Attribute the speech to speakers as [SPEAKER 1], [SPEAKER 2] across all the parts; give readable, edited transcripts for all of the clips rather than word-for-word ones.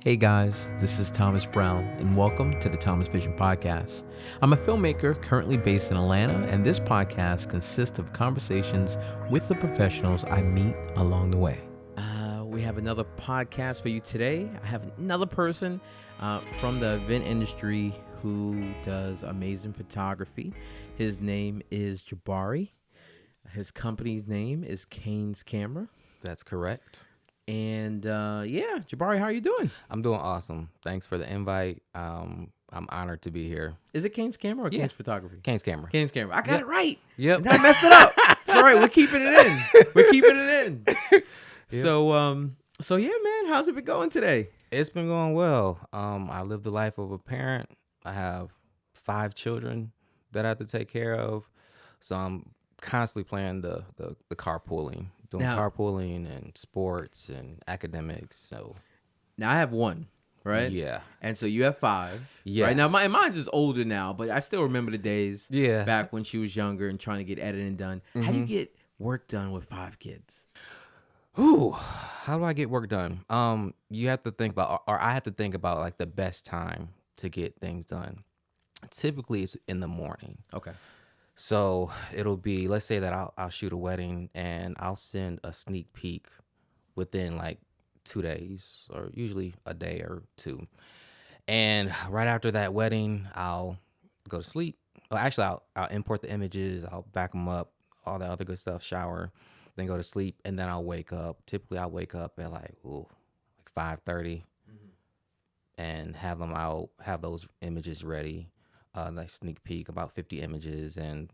[SPEAKER 1] Hey guys, this is Thomas Brown, and welcome to the Thomas Vision Podcast. I'm a filmmaker currently based in Atlanta, and this podcast consists of conversations with the professionals I meet along the way. We have another podcast for you today. I have another person from the event industry who does amazing photography. His name is Jabari. His company's name is Cains Camera.
[SPEAKER 2] That's correct.
[SPEAKER 1] And Jabari, how are you doing?
[SPEAKER 2] I'm doing awesome. Thanks for the invite. I'm honored to be here.
[SPEAKER 1] Is it Cains Camera or
[SPEAKER 2] Yeah.
[SPEAKER 1] Cains Photography?
[SPEAKER 2] Cains Camera.
[SPEAKER 1] Cains Camera. I got it right.
[SPEAKER 2] Yep.
[SPEAKER 1] And then I messed it up. It's all right. We're keeping it in. We're keeping it in.
[SPEAKER 2] Yep.
[SPEAKER 1] So yeah, man. How's it been going today?
[SPEAKER 2] It's been going well. I live the life of a parent. I have 5 children that I have to take care of. So I'm constantly playing the carpooling, doing carpooling and sports and academics. So
[SPEAKER 1] now I have 1, right?
[SPEAKER 2] Yeah.
[SPEAKER 1] And so you have 5.
[SPEAKER 2] Yes.
[SPEAKER 1] Right now, mine's is older now, but I still remember the days.
[SPEAKER 2] Yeah.
[SPEAKER 1] Back when she was younger and trying to get editing done.
[SPEAKER 2] Mm-hmm.
[SPEAKER 1] How do you get work done with 5 kids?
[SPEAKER 2] Ooh, how do I get work done? You have to think about, or I have to think about like the best time to get things done. Typically, it's in the morning.
[SPEAKER 1] Okay.
[SPEAKER 2] So it'll be, let's say that I'll shoot a wedding and I'll send a sneak peek within like 2 days or usually a day or 2. And right after that wedding, I'll go to sleep. Well, actually, I'll import the images. I'll back them up, all the other good stuff, shower, then go to sleep. And then I'll wake up. Typically, I'll wake up at like 5:30 and have them out, have those images ready. Like sneak peek, about 50 images, and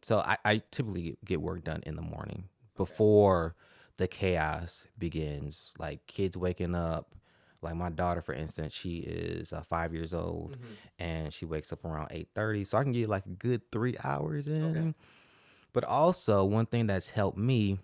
[SPEAKER 2] so I typically get work done in the morning before the chaos begins. Like kids waking up, like my daughter, for instance, she is 5 years old, and she wakes up around 8:30, so I can get like a good 3 hours in. Okay. But also one thing that's helped me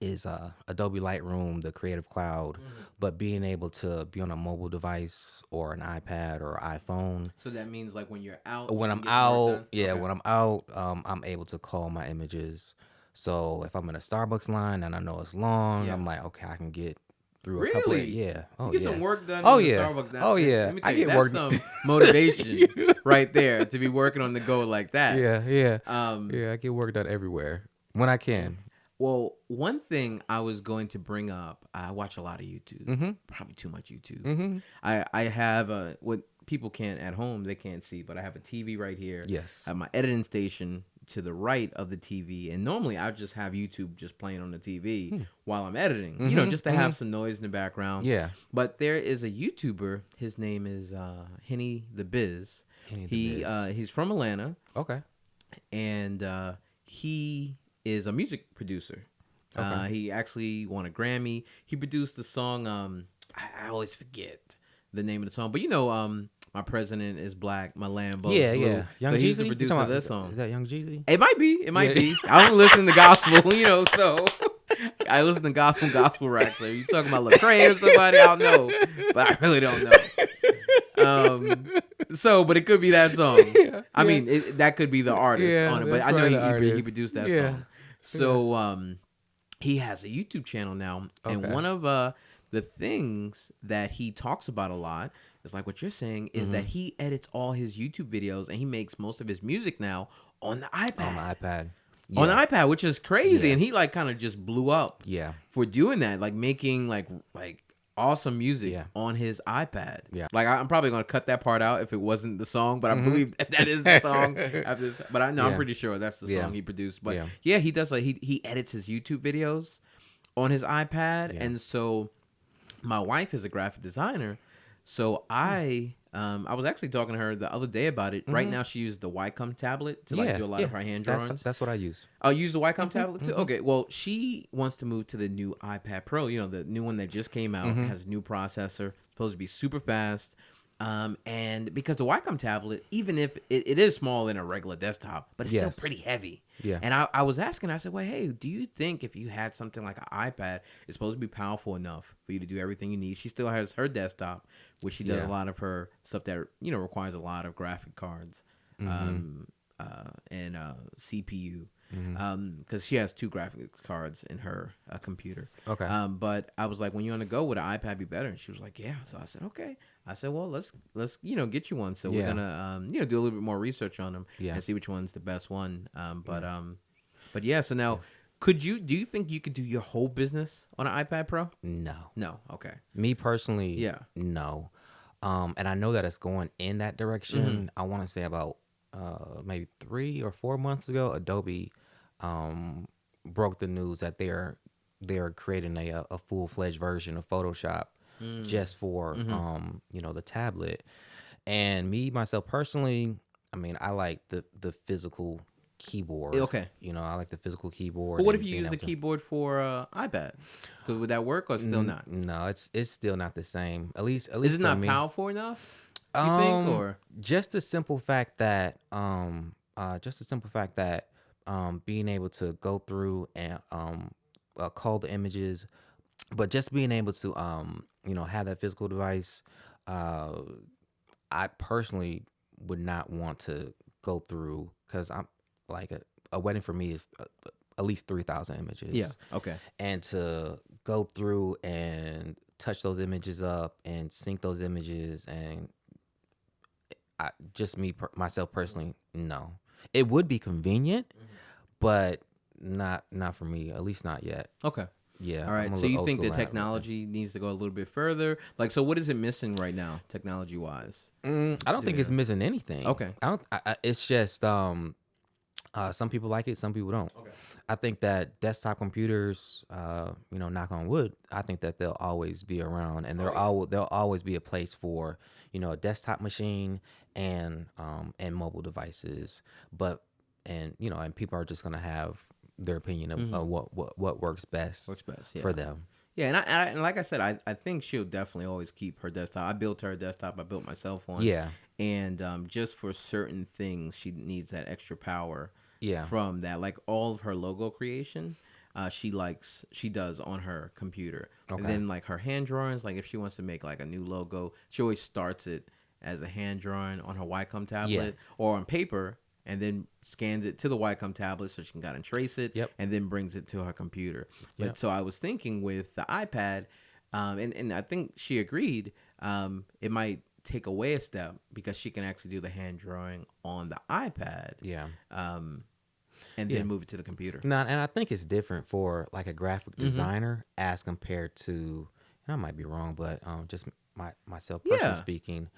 [SPEAKER 2] is Adobe Lightroom, the Creative Cloud, but being able to be on a mobile device or an iPad or iPhone.
[SPEAKER 1] So that means like when you're out.
[SPEAKER 2] When I'm out, when I'm out, I'm able to call my images. So if I'm in a Starbucks line and I know it's long, I'm like, okay, I can get through a couple of,
[SPEAKER 1] You get some work done.
[SPEAKER 2] Oh
[SPEAKER 1] in the
[SPEAKER 2] yeah.
[SPEAKER 1] Starbucks down
[SPEAKER 2] Oh
[SPEAKER 1] there.
[SPEAKER 2] yeah.
[SPEAKER 1] Let me tell
[SPEAKER 2] I
[SPEAKER 1] you,
[SPEAKER 2] get
[SPEAKER 1] that's
[SPEAKER 2] work.
[SPEAKER 1] some motivation right there to be working on the go like that.
[SPEAKER 2] Yeah. I get work done everywhere when I can.
[SPEAKER 1] Well, one thing I was going to bring up, I watch a lot of YouTube, probably too much YouTube. I have what people can't at home, they can't see, but I have a TV right here.
[SPEAKER 2] Yes.
[SPEAKER 1] I have my editing station to the right of the TV, and normally I just have YouTube just playing on the TV while I'm editing, just to have some noise in the background.
[SPEAKER 2] Yeah.
[SPEAKER 1] But there is a YouTuber, his name is Henny the Biz. He's from Atlanta.
[SPEAKER 2] Okay.
[SPEAKER 1] And he is a music producer.
[SPEAKER 2] Okay.
[SPEAKER 1] He actually won a Grammy. He produced the song. I always forget the name of the song, but My President is Black, My Lambo.
[SPEAKER 2] Yeah,
[SPEAKER 1] is Blue.
[SPEAKER 2] yeah. Young
[SPEAKER 1] so
[SPEAKER 2] Jeezy?
[SPEAKER 1] he's the producer of that song.
[SPEAKER 2] Is that Young Jeezy?
[SPEAKER 1] It might be. It might be. I don't listen to gospel, so I listen to gospel rap. So you talking about Lecrae or somebody? I don't know, but I really don't know. But it could be that song. I mean, that could be the artist on it, but I know he produced that song. So he has a YouTube channel now, and one of the things that he talks about a lot is like what you're saying is that he edits all his YouTube videos and he makes most of his music now on the iPad.
[SPEAKER 2] On the iPad.
[SPEAKER 1] Yeah. On the iPad, which is crazy, and he like kind of just blew up.
[SPEAKER 2] Yeah.
[SPEAKER 1] For doing that, like making like awesome music on his iPad. Yeah. Like I'm probably gonna cut that part out if it wasn't the song, but I believe that is the song after this. But I know I'm pretty sure that's the song he produced. But he does like he edits his YouTube videos on his iPad, and so my wife is a graphic designer, so I was actually talking to her the other day about it. Right now, she uses the Wacom tablet to do a lot of her hand drawings.
[SPEAKER 2] That's what I use.
[SPEAKER 1] Oh, you use the Wacom tablet too? Okay, well, she wants to move to the new iPad Pro, the new one that just came out. It has a new processor, supposed to be super fast. And because the Wacom tablet, even if it is small in a regular desktop, but it's still pretty heavy. Yeah. And I was asking, I said, well, hey, do you think if you had something like an iPad, it's supposed to be powerful enough for you to do everything you need? She still has her desktop, which she does a lot of her stuff that, requires a lot of graphic cards and CPU. because she has 2 graphics cards in her computer.
[SPEAKER 2] Okay.
[SPEAKER 1] But I was like, when you're on the go, would an iPad be better? And she was like, yeah. So I said, okay. I said, well, let's get you one. So we're gonna do a little bit more research on them and see which one's the best one. But yeah. So now, do you think you could do your whole business on an iPad Pro?
[SPEAKER 2] No.
[SPEAKER 1] No. Okay.
[SPEAKER 2] Me personally, no. And I know that it's going in that direction. I want to say about maybe 3 or 4 months ago, Adobe broke the news that they're creating a full-fledged version of Photoshop just for the tablet. And me myself personally, I mean, I like the physical keyboard.
[SPEAKER 1] Okay.
[SPEAKER 2] I like the physical keyboard.
[SPEAKER 1] But what if you use the keyboard for iPad? Would that work or still not?
[SPEAKER 2] No, it's still not the same. At least
[SPEAKER 1] is it not
[SPEAKER 2] me.
[SPEAKER 1] Powerful enough? You think, or
[SPEAKER 2] just the simple fact that being able to go through and call the images, but just being able to have that physical device, I personally would not want to go through, because I'm like a wedding for me is at least 3,000 images.
[SPEAKER 1] Yeah. Okay.
[SPEAKER 2] And to go through and touch those images up and sync those images, and myself personally, no. It would be convenient, but not for me. At least not yet.
[SPEAKER 1] Okay.
[SPEAKER 2] Yeah.
[SPEAKER 1] All right. So you think the technology needs to go a little bit further? Like, so what is it missing right now, technology wise?
[SPEAKER 2] I don't think it's missing anything.
[SPEAKER 1] Okay.
[SPEAKER 2] It's just some people like it, some people don't. Okay. I think that desktop computers, knock on wood, I think that they'll always be around, and there'll always be a place for a desktop machine and mobile devices. But and people are just gonna have their opinion of what works best. For them.
[SPEAKER 1] Yeah, and like I said, I think she'll definitely always keep her desktop. I built her desktop. I built myself one.
[SPEAKER 2] Yeah.
[SPEAKER 1] And just for certain things, she needs that extra power.
[SPEAKER 2] Yeah.
[SPEAKER 1] From that, like all of her logo creation, she does on her computer. Okay. And then like her hand drawings, like if she wants to make like a new logo, she always starts it as a hand drawing on her Wacom tablet or on paper, and then scans it to the Wacom tablet so she can kind of trace it, and then brings it to her computer. But so I was thinking with the iPad, and I think she agreed, it might take away a step because she can actually do the hand drawing on the iPad.
[SPEAKER 2] Yeah.
[SPEAKER 1] And then move it to the computer.
[SPEAKER 2] No, and I think it's different for like a graphic designer as compared to, and I might be wrong, but just myself personally speaking,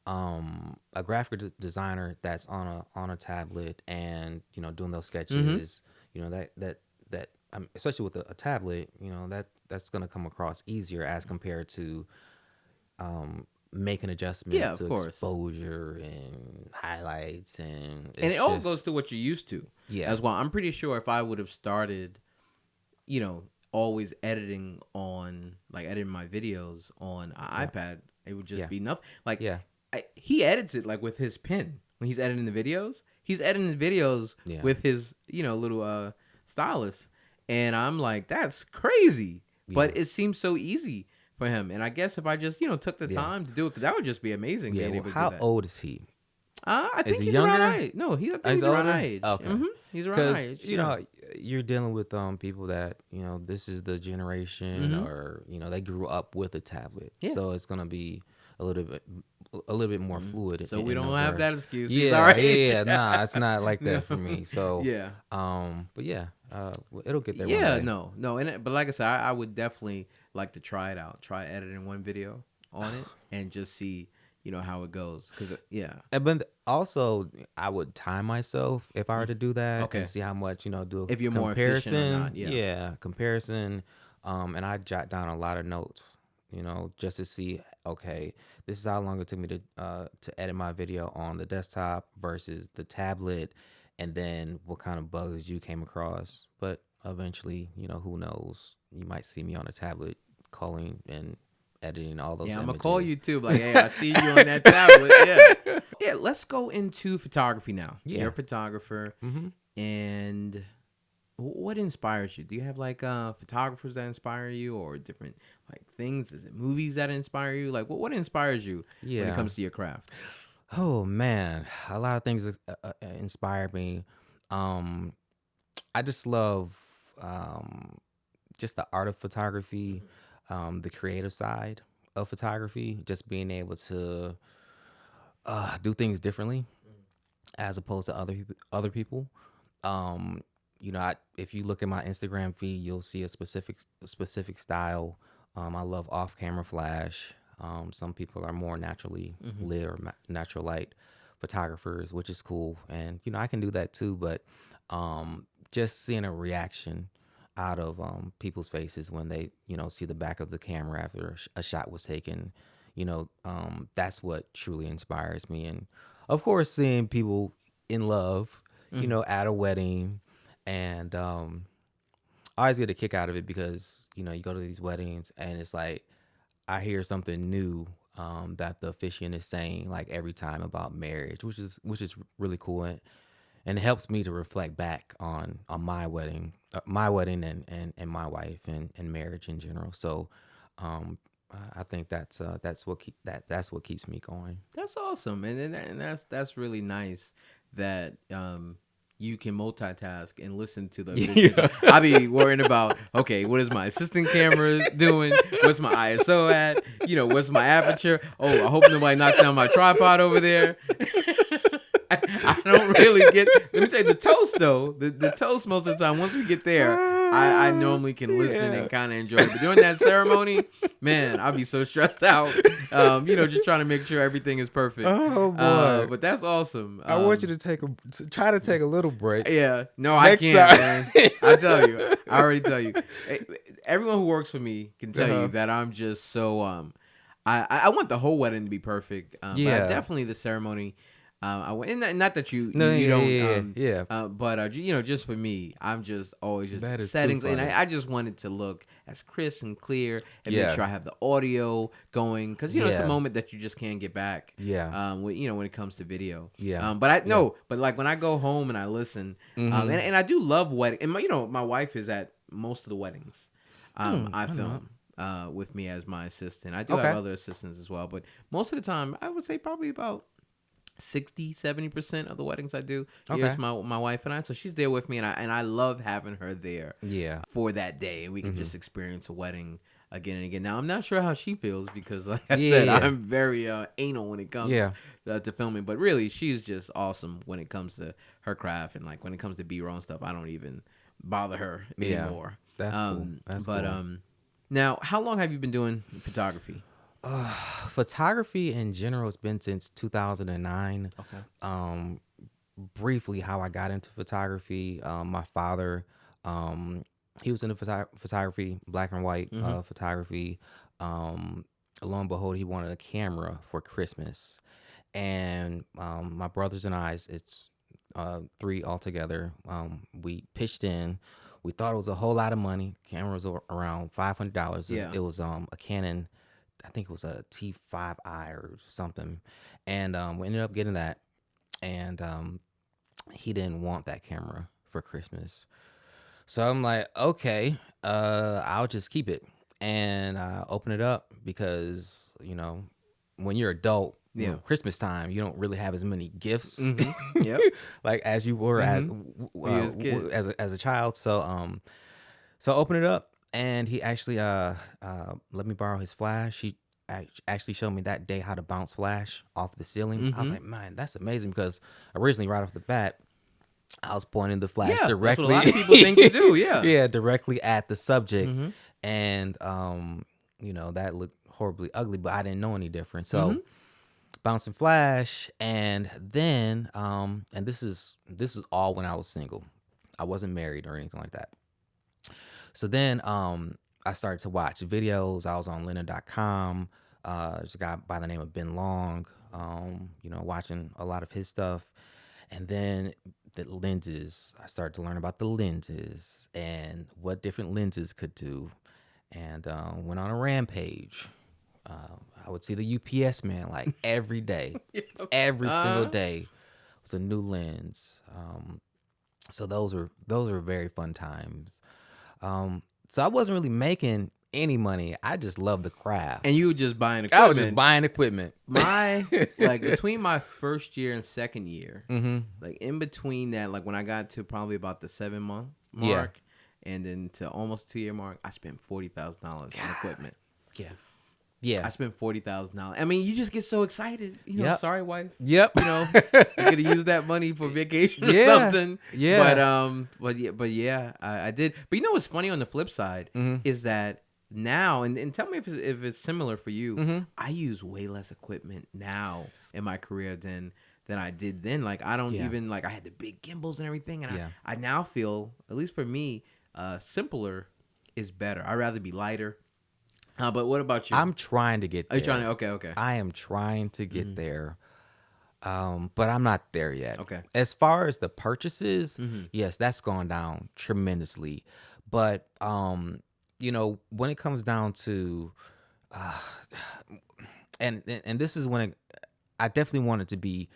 [SPEAKER 2] a graphic designer that's on a tablet and doing those sketches, that especially with a tablet, that's gonna come across easier as compared to making adjustments to exposure and highlights, and
[SPEAKER 1] it all goes to what you're used to.
[SPEAKER 2] Yeah.
[SPEAKER 1] As well, I'm pretty sure if I would have started, always editing my videos on an iPad, it would just be enough. Like, he edits it like with his pen when he's editing the videos. He's editing the videos with his little stylus, and I'm like, that's crazy. Yeah. But it seems so easy for him, and I guess if I just took the time to do it, 'cause that would just be amazing.
[SPEAKER 2] Yeah. Well, how old is he?
[SPEAKER 1] I think he's around our age. No, he's around our age. Okay. He's around our age.
[SPEAKER 2] You're dealing with people that this is the generation, or they grew up with a tablet, so it's gonna be a little bit more fluid.
[SPEAKER 1] So we don't have that excuse.
[SPEAKER 2] Yeah. Nah, it's not like that for me. So but it'll get there.
[SPEAKER 1] Yeah, one day. But like I said, I would definitely like to try it out. Try editing one video on it and just see how it goes.
[SPEAKER 2] But also I would time myself if I were to do that and see how much do a
[SPEAKER 1] if you're
[SPEAKER 2] comparison.
[SPEAKER 1] More efficient or not.
[SPEAKER 2] Comparison. And I jot down a lot of notes, just to see, okay, this is how long it took me to edit my video on the desktop versus the tablet, and then what kind of bugs you came across. But eventually, who knows, you might see me on a tablet calling and editing all those images.
[SPEAKER 1] I'm gonna call you too, like, hey, I see you on that tablet. Yeah, let's go into photography now. You're a photographer, and what inspires you? Do you have like photographers that inspire you, or different like things? Is it movies that inspire you? Like, what inspires you when it comes to your craft?
[SPEAKER 2] Oh man, a lot of things inspire me. I just love just the art of photography, the creative side of photography, just being able to do things differently as opposed to other people. Um, if you look at my Instagram feed, you'll see a specific style. I love off camera flash. Some people are more naturally lit or natural light photographers, which is cool, and I can do that too. But just seeing a reaction out of people's faces when they see the back of the camera after a shot was taken, that's what truly inspires me. And of course, seeing people in love, at a wedding, and I always get a kick out of it because you go to these weddings and it's like I hear something new that the officiant is saying like every time about marriage, which is really cool, and it helps me to reflect back on my wedding, and my wife and marriage in general. So I think that's what keeps me going.
[SPEAKER 1] That's awesome, and that's really nice that you can multitask and listen to the videos. I be worrying about, okay, what is my assistant camera doing? What's my ISO at? What's my aperture? Oh, I hope nobody knocks down my tripod over there. I don't really get. Let me tell you, the toast though. The toast most of the time. Once we get there, I normally can listen and kind of enjoy it. But during that ceremony, man, I'll be so stressed out. Just trying to make sure everything is perfect.
[SPEAKER 2] Oh boy!
[SPEAKER 1] But that's awesome.
[SPEAKER 2] I want you to try to take a little break.
[SPEAKER 1] Yeah, no, I can't, man. I tell you, I already tell you. Everyone who works for me can tell you that I'm just so. I want the whole wedding to be perfect. But definitely the ceremony. Not that you don't, but just for me, I'm just always just settings, and I just want it to look as crisp and clear, and make sure I have the audio going, because it's a moment that you just can't get back. When it comes to video. But like when I go home and I listen, and I do love wedding, and my wife is at most of the weddings. I film with me as my assistant. I do have other assistants as well, but most of the time, I would say probably about 60-70% of the weddings I do, it's my wife and I. So she's there with me, and I love having her there for that day, and we can just experience a wedding again and again. Now I'm not sure how she feels, because like I said, I'm very anal when it comes to filming, but really she's just awesome when it comes to her craft, and like when it comes to B-roll and stuff, I don't even bother her anymore.
[SPEAKER 2] That's cool. That's cool.
[SPEAKER 1] Now, how long have you been doing photography?
[SPEAKER 2] Photography in general has been since 2009. Briefly, how I got into photography. My father, he was into photography, black and white photography. Lo and behold, he wanted a camera for Christmas, and my brothers and I, it's 3 altogether. We pitched in. We thought it was a whole lot of money. Camera was around $500. It was a Canon. I think it was a T5i or something, and we ended up getting that, and he didn't want that camera for Christmas, so I'm like, okay, I'll just keep it, and open it up, because when you're adult, Christmas time, you don't really have as many gifts, like as you were as a child. So open it up. And he actually let me borrow his flash. He actually showed me that day how to bounce flash off the ceiling. I was like, man, that's amazing, because originally right off the bat, I was pointing the flash directly.
[SPEAKER 1] That's what a lot of people think you do,
[SPEAKER 2] directly at the subject. And that looked horribly ugly, but I didn't know any different. So bouncing flash, and then and this is all when I was single. I wasn't married or anything like that. So then I started to watch videos. I was on Lena.com. There's a guy by the name of Ben Long, watching a lot of his stuff. And then the lenses, I started to learn about the lenses and what different lenses could do. And went on a rampage. I would see the UPS man like every day. Every single day was a new lens. So those were very fun times. So I wasn't really making any money. I just loved the craft.
[SPEAKER 1] And you were just buying equipment.
[SPEAKER 2] I was just buying equipment.
[SPEAKER 1] Between my first year and second year, like in between that, like when I got to probably about the 7th month, mark, and then to almost 2 year mark, I spent $40,000 on equipment.
[SPEAKER 2] Yeah. Yeah.
[SPEAKER 1] I spent $40,000. I mean, you just get so excited. You know, sorry, wife.
[SPEAKER 2] Yep.
[SPEAKER 1] You know, you could have used that money for vacation or something.
[SPEAKER 2] Yeah.
[SPEAKER 1] But yeah, I did. But you know what's funny on the flip side is that now, and tell me if it's similar for you. I use way less equipment now in my career than I did then. Like I don't even like I had the big gimbals and everything, and I now feel, at least for me, simpler is better. I'd rather be lighter. But what about you?
[SPEAKER 2] I'm trying to get there.
[SPEAKER 1] Are you trying to? Okay.
[SPEAKER 2] I am trying to get there. But I'm not there yet.
[SPEAKER 1] Okay.
[SPEAKER 2] As far as the purchases, yes, that's gone down tremendously. But you know, when it comes down to and this is when I definitely want it to be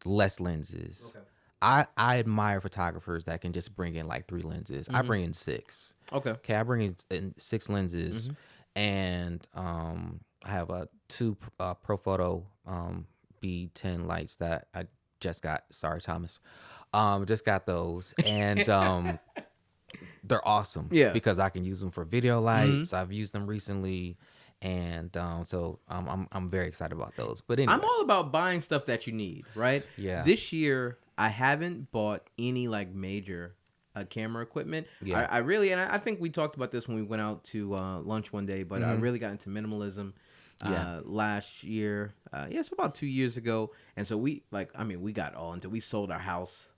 [SPEAKER 2] less lenses.
[SPEAKER 1] Okay.
[SPEAKER 2] I admire photographers that can just bring in like 3 lenses. I bring in 6.
[SPEAKER 1] Okay.
[SPEAKER 2] I bring in 6 lenses, and I have a 2 Profoto B10 lights that I just got. Sorry, Thomas. Just got those, and they're awesome.
[SPEAKER 1] Yeah.
[SPEAKER 2] Because I can use them for video lights. I've used them recently. And so I'm very excited about those. But anyway,
[SPEAKER 1] I'm all about buying stuff that you need, right?
[SPEAKER 2] Yeah.
[SPEAKER 1] This year I haven't bought any like major camera equipment.
[SPEAKER 2] Yeah.
[SPEAKER 1] I really, and I think we talked about this when we went out to lunch one day, but I really got into minimalism last year. So about 2 years ago. And so we got all into, we sold our house.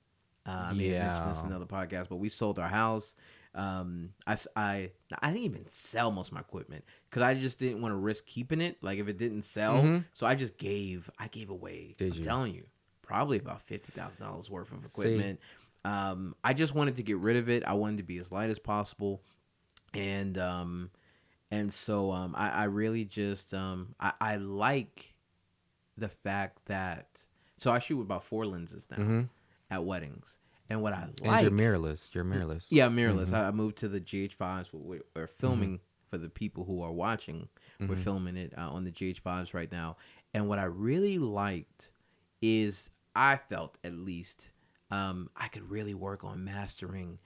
[SPEAKER 1] I may have mentioned this in another podcast, but we sold our house. I didn't even sell most of my equipment because I just didn't want to risk keeping it. Like if it didn't sell, so I gave away. I'm telling you, probably about $50,000 worth of equipment. I just wanted to get rid of it. I wanted to be as light as possible, and so I really just I like the fact that, so I shoot with about 4 lenses now at weddings. And what I like...
[SPEAKER 2] And you're mirrorless.
[SPEAKER 1] Yeah, mirrorless. I moved to the GH5s. We're filming for the people who are watching. We're filming it on the GH5s right now. And what I really liked is, I felt at least, I could really work on mastering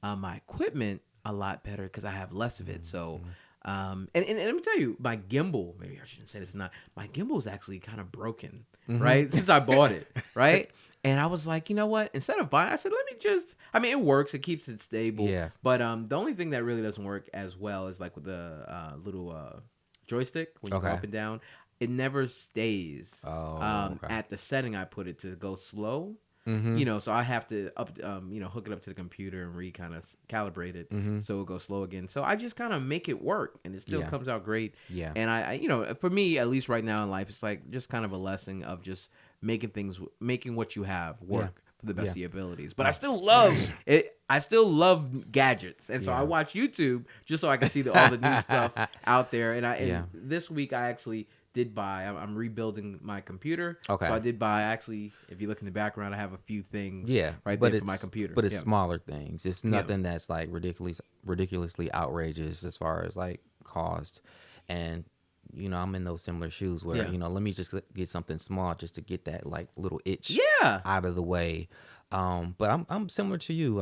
[SPEAKER 1] my equipment a lot better because I have less of it. So... and let me tell you, my gimbal, maybe I shouldn't say this, not my gimbal is actually kind of broken, right? Since I bought it, right? And I was like, you know what? Instead of buying, I said, let me just, I mean, it works. It keeps it stable.
[SPEAKER 2] Yeah.
[SPEAKER 1] But the only thing that really doesn't work as well is like with the little joystick, when you go up and down, it never stays at the setting I put it to go slow. You know, so I have to hook it up to the computer and kind of calibrate it so it'll go slow again. So I just kind of make it work, and it still comes out great. Yeah. And I for me, at least right now in life, it's like just kind of a lesson of just making what you have work for the best of your abilities. But I still love it. I still love gadgets, and so I watch YouTube just so I can see all the new stuff out there. And this week I actually did buy. I'm rebuilding my computer. Okay. So I did buy. Actually, if you look in the background, I have a few things. Right there for my computer.
[SPEAKER 2] But it's smaller things. It's nothing that's like ridiculously outrageous as far as like cost. And you know, I'm in those similar shoes where you know, let me just get something small just to get that like little itch out of the way. But I'm similar to you.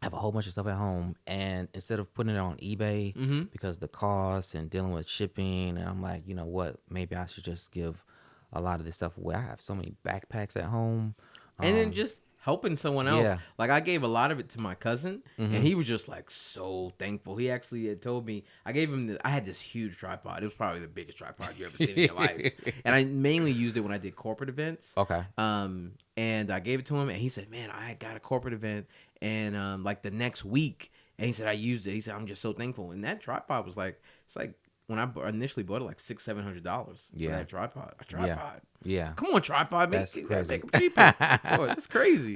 [SPEAKER 2] I have a whole bunch of stuff at home, and instead of putting it on eBay because of the cost and dealing with shipping, and I'm like, you know what, maybe I should just give a lot of this stuff away. I have so many backpacks at home.
[SPEAKER 1] And then just helping someone else. Yeah. Like I gave a lot of it to my cousin, and he was just like so thankful. He actually had told me, I gave him, I had this huge tripod. It was probably the biggest tripod you ever seen in your life. And I mainly used it when I did corporate events. Okay. And I gave it to him, and he said, man, I got a corporate event, and like the next week, and he said, I used it. He said, I'm just so thankful. And that tripod was like, it's like, when I initially bought it, like $600-700 for that tripod. A tripod. Yeah. Come on, tripod. That's crazy. Make them cheaper. That's crazy.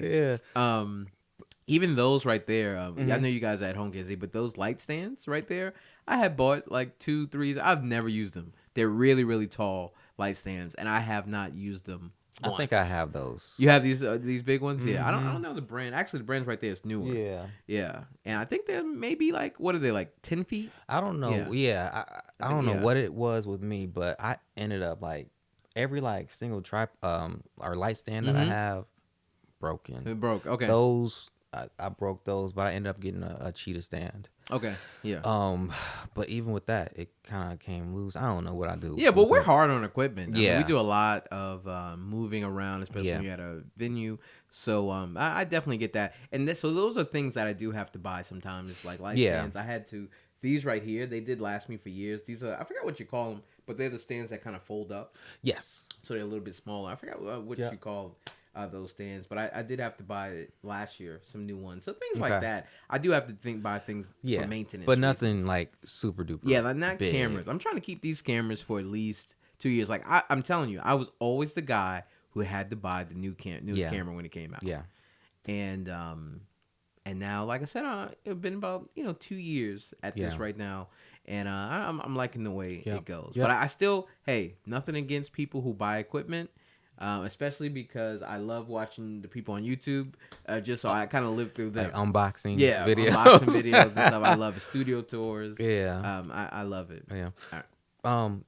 [SPEAKER 1] Yeah. Even those right there, I know you guys are at home can see, but those light stands right there, I had bought like 2, 3. I've never used them. They're really, really tall light stands, and I have not used them once.
[SPEAKER 2] I think I have those.
[SPEAKER 1] You have these big ones? Yeah. I don't know the brand. Actually, the brand's right there. It's newer. Yeah. Yeah. And I think they're maybe like, what are they, like 10 feet?
[SPEAKER 2] I don't know. Yeah. I don't know what it was with me, but I ended up like every like single or light stand that I have broken.
[SPEAKER 1] It broke. Okay.
[SPEAKER 2] Those I broke those, but I ended up getting a cheetah stand.
[SPEAKER 1] Okay. Yeah.
[SPEAKER 2] But even with that, it kind of came loose. I don't know what I do.
[SPEAKER 1] Yeah, but
[SPEAKER 2] with
[SPEAKER 1] we're
[SPEAKER 2] it.
[SPEAKER 1] hard on equipment. I mean, we
[SPEAKER 2] Yeah.
[SPEAKER 1] do a lot of moving around, especially
[SPEAKER 2] Yeah.
[SPEAKER 1] when you're at a venue. So I definitely get that. And so those are things that I do have to buy sometimes, like light
[SPEAKER 2] Yeah.
[SPEAKER 1] stands. I had to. These right here, they did last me for years. These are, I forgot what you call them, but they're the stands that kind of fold up.
[SPEAKER 2] Yes.
[SPEAKER 1] So they're a little bit smaller. I forgot what
[SPEAKER 2] Yeah.
[SPEAKER 1] you call those stands, but I did have to buy it last year some new ones. So things
[SPEAKER 2] Okay.
[SPEAKER 1] like that. I do have to buy things
[SPEAKER 2] Yeah.
[SPEAKER 1] for maintenance.
[SPEAKER 2] But nothing
[SPEAKER 1] reasons.
[SPEAKER 2] like super duper.
[SPEAKER 1] Yeah, like not
[SPEAKER 2] big.
[SPEAKER 1] cameras. I'm trying to keep these cameras for at least 2 years. Like I'm telling you, I was always the guy who had to buy the newest camera when it came out.
[SPEAKER 2] Yeah.
[SPEAKER 1] And now, like I said, it's been about 2 years at this right now, and I'm liking the way it goes.
[SPEAKER 2] Yep.
[SPEAKER 1] But I still, hey, nothing against people who buy equipment, especially because I love watching the people on YouTube. Just so I kind of live through them.
[SPEAKER 2] Like unboxing
[SPEAKER 1] videos, and stuff. I love studio tours.
[SPEAKER 2] Yeah.
[SPEAKER 1] I love it.
[SPEAKER 2] Yeah.
[SPEAKER 1] All right.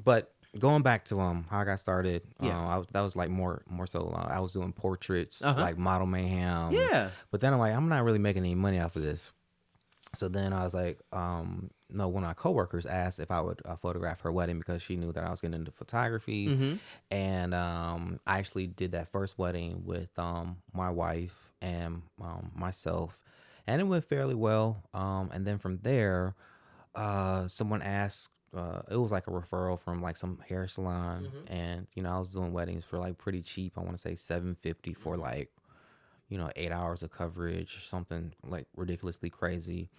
[SPEAKER 2] But going back to how I got started,
[SPEAKER 1] Yeah.
[SPEAKER 2] that was like more so I was doing portraits,
[SPEAKER 1] Uh-huh.
[SPEAKER 2] like model mayhem.
[SPEAKER 1] Yeah.
[SPEAKER 2] But then I'm like, I'm not really making any money off of this. So then I was like, no, one of my coworkers asked if I would photograph her wedding because she knew that I was getting into photography.
[SPEAKER 1] Mm-hmm.
[SPEAKER 2] And I actually did that first wedding with my wife and myself, and it went fairly well. And then from there, someone asked. It was like a referral from like some hair salon, and I was doing weddings for like pretty cheap. I want to say $750 for like 8 hours of coverage, something like ridiculously crazy.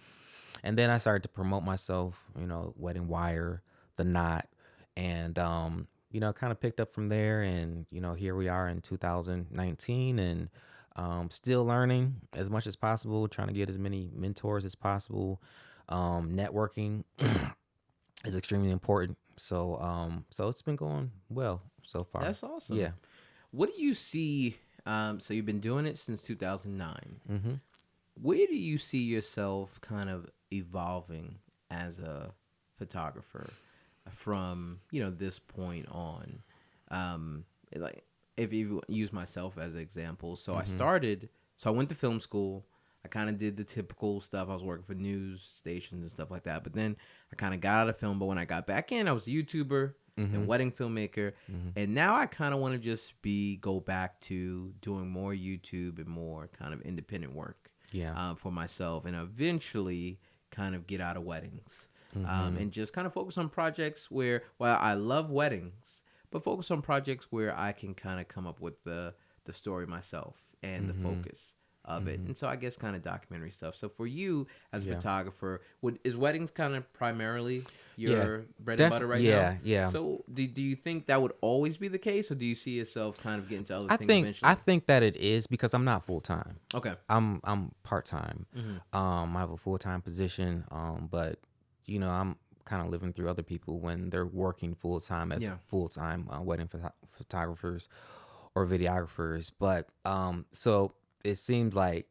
[SPEAKER 2] And then I started to promote myself, Wedding Wire, The Knot, and kind of picked up from there. And here we are in 2019, and still learning as much as possible, trying to get as many mentors as possible. Networking is extremely important. So it's been going well so far.
[SPEAKER 1] That's awesome.
[SPEAKER 2] Yeah.
[SPEAKER 1] What do you see? So you've been doing it since 2009.
[SPEAKER 2] Mm-hmm.
[SPEAKER 1] Where do you see yourself kind of evolving as a photographer from this point on? Like if you use myself as an example, so I went to film school. I kind of did the typical stuff. I was working for news stations and stuff like that. But then I kind of got out of film. But when I got back in, I was a YouTuber and wedding filmmaker. And now I kind of want to just go back to doing more YouTube and more kind of independent work for myself. And eventually kind of get out of weddings and just kind of focus on projects where, I love weddings, but focus on projects where I can kind of come up with the story myself and the focus of it. And so I guess kind of documentary stuff. So for you as a photographer, is weddings kind of primarily your bread and butter right now?
[SPEAKER 2] Yeah.
[SPEAKER 1] So do you think that would always be the case, or do you see yourself kind of getting to other things eventually?
[SPEAKER 2] I think that it is because I'm not full time.
[SPEAKER 1] Okay.
[SPEAKER 2] I'm part time. I have a full time position. But I'm kind of living through other people when they're working full time as full time wedding photographers or videographers. But so it seems like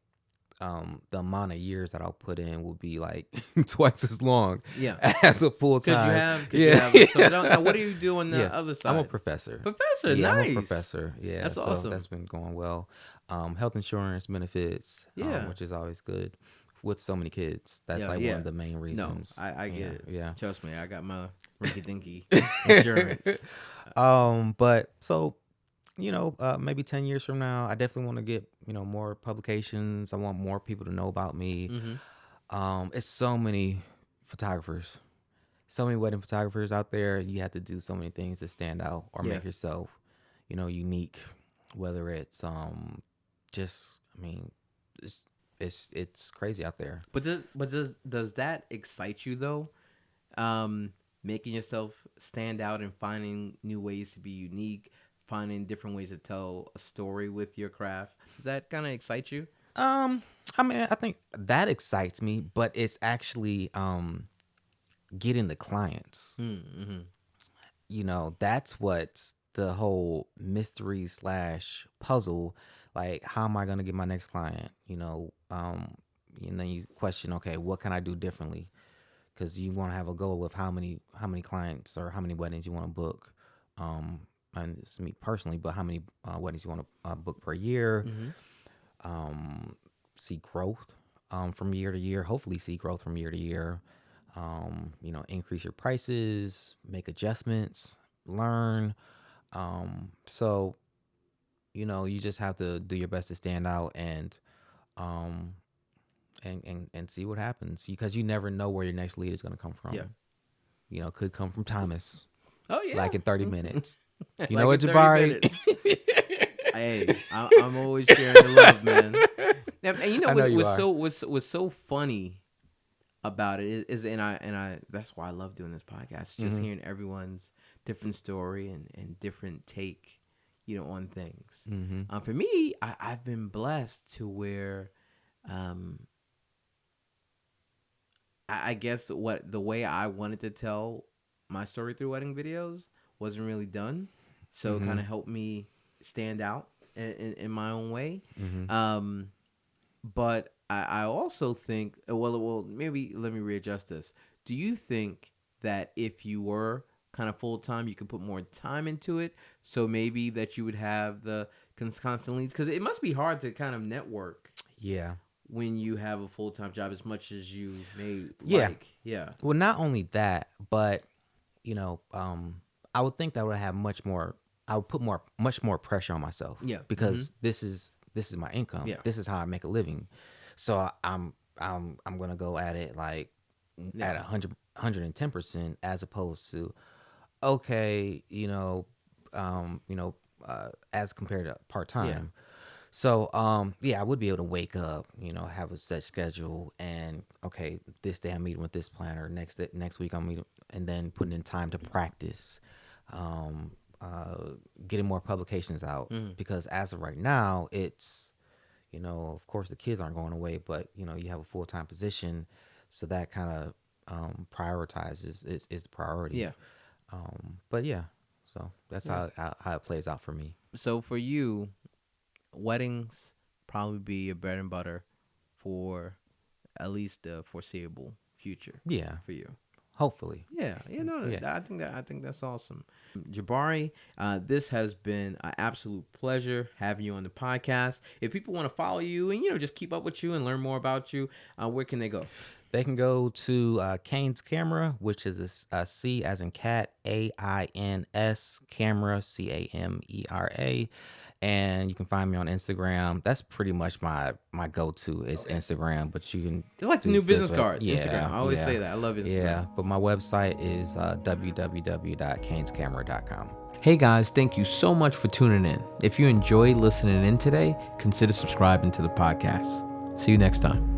[SPEAKER 2] the amount of years that I'll put in will be like twice as long as a full time.
[SPEAKER 1] So what do you do on the other side?
[SPEAKER 2] I'm a professor.
[SPEAKER 1] Professor,
[SPEAKER 2] yeah,
[SPEAKER 1] nice.
[SPEAKER 2] I'm a professor. Yeah,
[SPEAKER 1] that's
[SPEAKER 2] so
[SPEAKER 1] awesome.
[SPEAKER 2] That's been going well. Health insurance benefits, which is always good. With so many kids, that's one of the main reasons.
[SPEAKER 1] No, I get it.
[SPEAKER 2] Yeah,
[SPEAKER 1] trust me, I got my rinky dinky insurance.
[SPEAKER 2] But so. Maybe 10 years from now, I definitely want to get, more publications. I want more people to know about me. It's so many photographers, so many wedding photographers out there. You have to do so many things to stand out or make yourself, unique. Whether it's it's crazy out there.
[SPEAKER 1] But does that excite you though? Making yourself stand out and finding new ways to be unique, finding different ways to tell a story with your craft. Does that kind of excite you?
[SPEAKER 2] I think that excites me, but it's actually getting the clients. That's what's the whole mystery / puzzle. Like, how am I going to get my next client? And then you question, okay, what can I do differently? Because you want to have a goal of how many clients or how many weddings you want to book. And it's me personally, but how many weddings you want to book per year. see growth from year to year. Hopefully, see growth from year to year. Increase your prices, make adjustments, learn. So you just have to do your best to stand out um, and see what happens, because you never know where your next lead is going to come from.
[SPEAKER 1] Yeah.
[SPEAKER 2] Could come from Thomas.
[SPEAKER 1] Oh yeah.
[SPEAKER 2] Like in 30 minutes. You
[SPEAKER 1] Like
[SPEAKER 2] know what,
[SPEAKER 1] in 30
[SPEAKER 2] Jabari?
[SPEAKER 1] minutes. Hey, I'm always sharing the love, man. And
[SPEAKER 2] I know you are.
[SPEAKER 1] what's so funny about it is and I that's why I love doing this podcast. Just hearing everyone's different story and different take, on things. For me, I've been blessed to where, I guess the way I wanted to tell my story through wedding videos wasn't really done, so it kind of helped me stand out in my own way. But I also think, well, maybe let me readjust this. Do you think that if you were kind of full time, you could put more time into it? So maybe that you would have the constant leads, because it must be hard to kind of network.
[SPEAKER 2] Yeah.
[SPEAKER 1] When you have a full time job, as much as you may
[SPEAKER 2] Yeah.
[SPEAKER 1] like. Yeah.
[SPEAKER 2] Well, not only that, but I would think that I would have I would put much more pressure on myself.
[SPEAKER 1] Yeah.
[SPEAKER 2] Because this is my income.
[SPEAKER 1] Yeah.
[SPEAKER 2] This is how I make a living. So I'm gonna go at it like at 110%, as opposed to, okay, as compared to part time.
[SPEAKER 1] Yeah.
[SPEAKER 2] So I would be able to wake up, have a set schedule, and okay, this day I'm meeting with this planner, next week I'm meeting, and then putting in time to practice, getting more publications out, because as of right now, it's, of course the kids aren't going away, but you have a full-time position, so that kind of prioritizes is the priority.
[SPEAKER 1] Yeah.
[SPEAKER 2] But yeah, so that's how it plays out for me.
[SPEAKER 1] So for you, weddings probably be your bread and butter for at least the foreseeable future.
[SPEAKER 2] Yeah.
[SPEAKER 1] For you.
[SPEAKER 2] Hopefully.
[SPEAKER 1] Yeah. I think that's awesome. Jabari, this has been an absolute pleasure having you on the podcast. If people want to follow you and just keep up with you and learn more about you, where can they go?
[SPEAKER 2] They can go to Cains Camera, which is a C as in cat, AINS Camera, CAMERA. And you can find me on Instagram. That's pretty much my go-to is Instagram, but you can...
[SPEAKER 1] It's like the new business card,
[SPEAKER 2] yeah,
[SPEAKER 1] Instagram. I always say that. I love Instagram.
[SPEAKER 2] Yeah, but my website is www.cainscamera.com.
[SPEAKER 1] Hey guys, thank you so much for tuning in. If you enjoyed listening in today, consider subscribing to the podcast. See you next time.